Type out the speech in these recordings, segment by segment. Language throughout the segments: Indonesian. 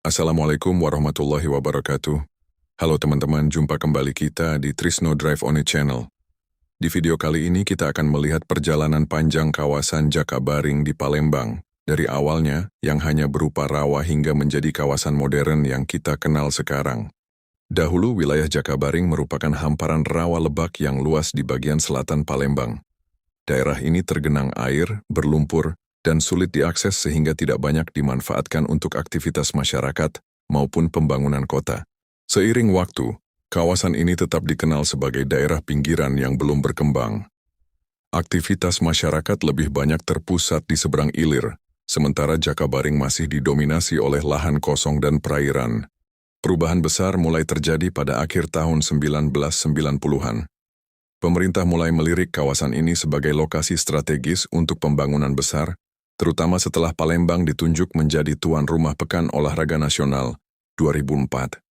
Assalamualaikum warahmatullahi wabarakatuh. Halo teman-teman, jumpa kembali kita di Trisno Drive On It Channel. Di video kali ini kita akan melihat perjalanan panjang kawasan Jakabaring di Palembang. Dari awalnya, yang hanya berupa rawa hingga menjadi kawasan modern yang kita kenal sekarang. Dahulu wilayah Jakabaring merupakan hamparan rawa lebak yang luas di bagian selatan Palembang. Daerah ini tergenang air, berlumpur, dan sulit diakses sehingga tidak banyak dimanfaatkan untuk aktivitas masyarakat maupun pembangunan kota. Seiring waktu, kawasan ini tetap dikenal sebagai daerah pinggiran yang belum berkembang. Aktivitas masyarakat lebih banyak terpusat di seberang ilir, sementara Jakabaring masih didominasi oleh lahan kosong dan perairan. Perubahan besar mulai terjadi pada akhir tahun 1990-an. Pemerintah mulai melirik kawasan ini sebagai lokasi strategis untuk pembangunan besar, terutama setelah Palembang ditunjuk menjadi tuan rumah Pekan Olahraga Nasional 2004.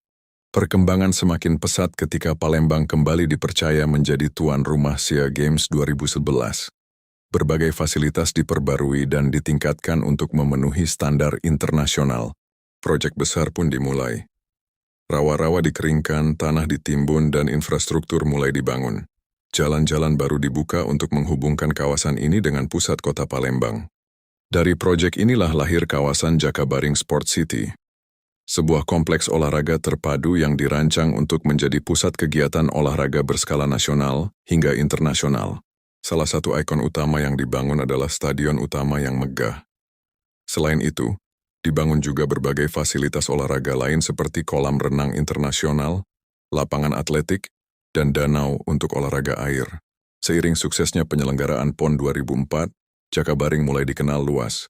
Perkembangan semakin pesat ketika Palembang kembali dipercaya menjadi tuan rumah SEA Games 2011. Berbagai fasilitas diperbarui dan ditingkatkan untuk memenuhi standar internasional. Proyek besar pun dimulai. Rawa-rawa dikeringkan, tanah ditimbun, dan infrastruktur mulai dibangun. Jalan-jalan baru dibuka untuk menghubungkan kawasan ini dengan pusat kota Palembang. Dari proyek inilah lahir kawasan Jakabaring Sport City. Sebuah kompleks olahraga terpadu yang dirancang untuk menjadi pusat kegiatan olahraga berskala nasional hingga internasional. Salah satu ikon utama yang dibangun adalah stadion utama yang megah. Selain itu, dibangun juga berbagai fasilitas olahraga lain seperti kolam renang internasional, lapangan atletik, dan danau untuk olahraga air. Seiring suksesnya penyelenggaraan PON 2004, Jakabaring mulai dikenal luas.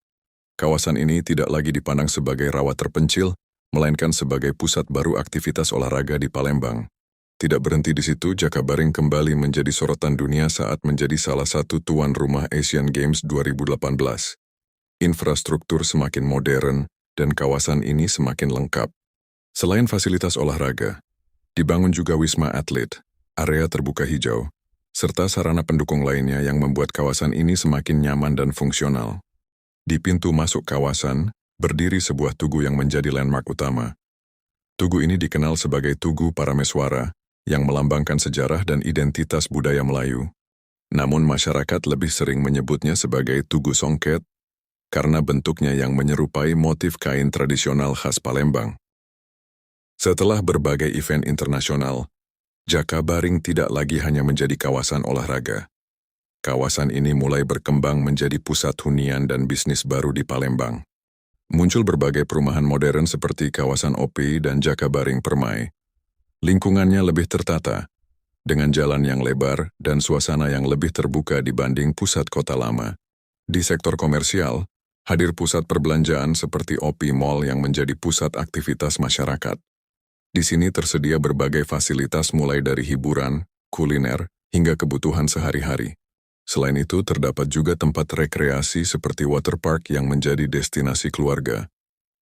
Kawasan ini tidak lagi dipandang sebagai rawa terpencil, melainkan sebagai pusat baru aktivitas olahraga di Palembang. Tidak berhenti di situ, Jakabaring kembali menjadi sorotan dunia saat menjadi salah satu tuan rumah Asian Games 2018. Infrastruktur semakin modern, dan kawasan ini semakin lengkap. Selain fasilitas olahraga, dibangun juga Wisma Atlet, area terbuka hijau, serta sarana pendukung lainnya yang membuat kawasan ini semakin nyaman dan fungsional. Di pintu masuk kawasan, berdiri sebuah tugu yang menjadi landmark utama. Tugu ini dikenal sebagai Tugu Parameswara, yang melambangkan sejarah dan identitas budaya Melayu. Namun masyarakat lebih sering menyebutnya sebagai Tugu Songket, karena bentuknya yang menyerupai motif kain tradisional khas Palembang. Setelah berbagai event internasional, Jakabaring tidak lagi hanya menjadi kawasan olahraga. Kawasan ini mulai berkembang menjadi pusat hunian dan bisnis baru di Palembang. Muncul berbagai perumahan modern seperti kawasan OP dan Jakabaring Permai. Lingkungannya lebih tertata, dengan jalan yang lebar dan suasana yang lebih terbuka dibanding pusat kota lama. Di sektor komersial, hadir pusat perbelanjaan seperti OP Mall yang menjadi pusat aktivitas masyarakat. Di sini tersedia berbagai fasilitas mulai dari hiburan, kuliner, hingga kebutuhan sehari-hari. Selain itu, terdapat juga tempat rekreasi seperti waterpark yang menjadi destinasi keluarga.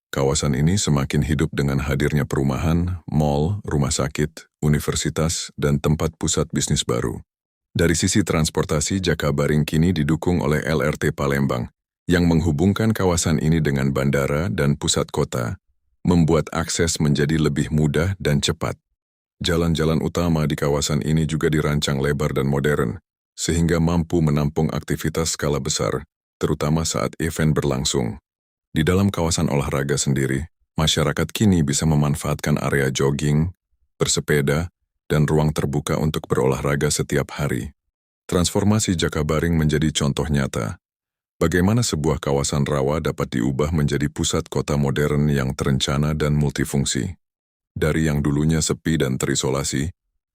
Kawasan ini semakin hidup dengan hadirnya perumahan, mall, rumah sakit, universitas, dan tempat pusat bisnis baru. Dari sisi transportasi, Jakabaring kini didukung oleh LRT Palembang, yang menghubungkan kawasan ini dengan bandara dan pusat kota, membuat akses menjadi lebih mudah dan cepat. Jalan-jalan utama di kawasan ini juga dirancang lebar dan modern, sehingga mampu menampung aktivitas skala besar, terutama saat event berlangsung. Di dalam kawasan olahraga sendiri, masyarakat kini bisa memanfaatkan area jogging, bersepeda, dan ruang terbuka untuk berolahraga setiap hari. Transformasi Jakabaring menjadi contoh nyata. Bagaimana sebuah kawasan rawa dapat diubah menjadi pusat kota modern yang terencana dan multifungsi. Dari yang dulunya sepi dan terisolasi,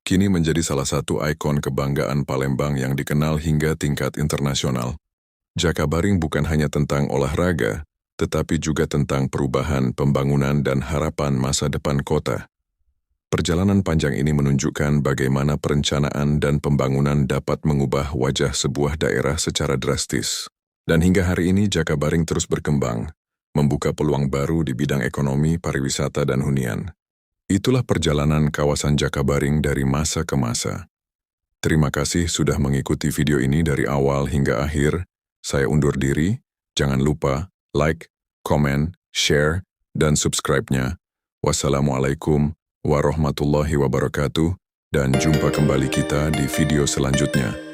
kini menjadi salah satu ikon kebanggaan Palembang yang dikenal hingga tingkat internasional. Jakabaring bukan hanya tentang olahraga, tetapi juga tentang perubahan, pembangunan, dan harapan masa depan kota. Perjalanan panjang ini menunjukkan bagaimana perencanaan dan pembangunan dapat mengubah wajah sebuah daerah secara drastis. Dan hingga hari ini Jakabaring terus berkembang, membuka peluang baru di bidang ekonomi, pariwisata, dan hunian. Itulah perjalanan kawasan Jakabaring dari masa ke masa. Terima kasih sudah mengikuti video ini dari awal hingga akhir. Saya undur diri, jangan lupa like, komen, share, dan subscribe-nya Wassalamualaikum warahmatullahi wabarakatuh, dan jumpa kembali kita di video selanjutnya.